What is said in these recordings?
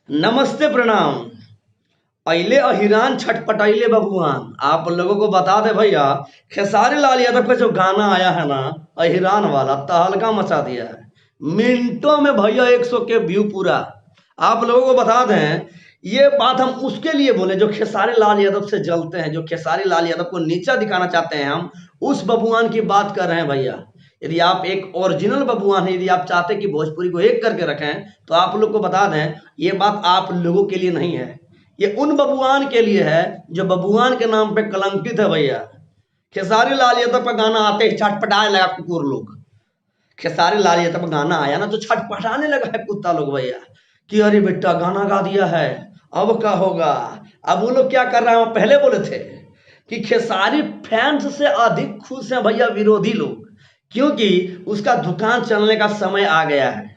नमस्ते प्रणाम। अइले अहिरान छटपटाइले बबुआन आप लोगों को बता दे भैया। खेसारी लाल यादव का जो गाना आया है ना, अहिरान वाला, तहलका मचा दिया है। मिनटों में भैया 100 के व्यू पूरा। आप लोगों को बता दें, ये बात हम उसके लिए बोले जो खेसारी लाल यादव से जलते हैं, जो खेसारी लाल यादव को नीचा दिखाना चाहते हैं। हम उस बबुआन की बात कर रहे हैं भैया। यदि आप एक ओरिजिनल बबुआन है, यदि आप चाहते हैं कि भोजपुरी को एक करके रखें, तो आप लोग को बता दें ये बात आप लोगों के लिए नहीं है। ये उन बबुआन के लिए है जो बबुआन के नाम पे कलंकित है भैया। खेसारी लाल यादव का गाना आते ही छटपटाने लगा कुकुर लोग। खेसारी लाल यादव का गाना आया ना तो छटपटाने लगा है कुत्ता लोग भैया, कि अरे बेटा गाना गा दिया है, अब क्या होगा। अब वो लोग क्या कर रहे हैं, पहले बोले थे कि खेसारी फैंस से अधिक खुश हैं भैया विरोधी लोग, क्योंकि उसका दुकान चलने का समय आ गया है।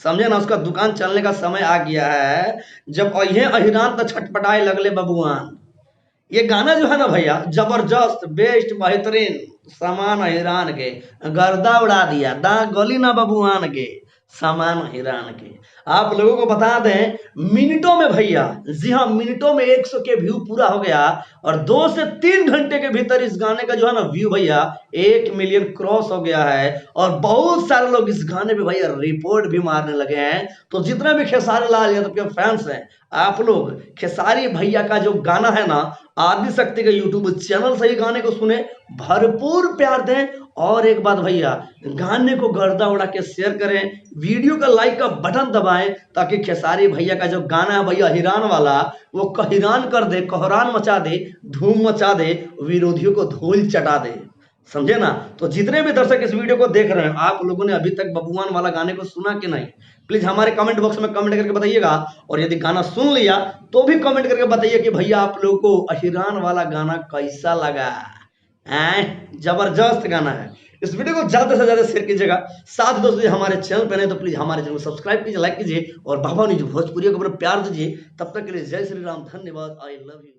समझे ना, उसका दुकान चलने का समय आ गया है। जब ये अहिरान तो छटपटाए लगले बबुआन। ये गाना जो है ना भैया, जबरदस्त, बेस्ट, बेहतरीन, सामान हिरान के गर्दा उड़ा दिया, दाग गली ना बबुआन के, सामान हिरान के। आप लोगों को बता दें, मिनटों में भैया, जी हाँ, मिनटों में 100 के व्यू पूरा हो गया। और 2 से 3 घंटे के भीतर इस गाने का जो है ना व्यू भैया 1 मिलियन क्रॉस हो गया है। और बहुत सारे लोग इस गाने पे भैया रिपोर्ट भी मारने लगे हैं। तो जितने भी खेसारी लाल यादव के फैंस हैं, आप लोग खेसारी भैया का जो गाना है ना, आदि शक्ति के यूट्यूब चैनल से ही गाने को सुने, भरपूर प्यार दें। और एक बात भैया, गाने को गर्दा उड़ा के शेयर करें, वीडियो का लाइक का बटन दबाएं, ताकि खेसारी भैया का जो गाना है भैया हिरान वाला, वो कहिरान कर दे, कोहरान मचा दे, धूम मचा दे, विरोधियों को धूल चटा दे। समझे ना। तो जितने भी दर्शक इस वीडियो को देख रहे हैं, आप लोगों ने अभी तक बबुआन वाला गाने को सुना कि नहीं, प्लीज हमारे कमेंट बॉक्स में कमेंट करके बताइएगा। और यदि गाना सुन लिया तो भी कमेंट करके बताइए कि भैया आप लोगों को अहिरान वाला गाना कैसा लगा। जबरदस्त गाना है। इस वीडियो को ज्यादा से ज्यादा शेयर कीजिएगा। साथ दोस्तों, हमारे चैनल पर नहीं तो प्लीज हमारे चैनल को सब्सक्राइब कीजिए, लाइक कीजिए, और बाबा न्यूज भोजपुरी को अपना प्यार दीजिए। तब तक के लिए जय श्री राम, धन्यवाद, आई लव यू।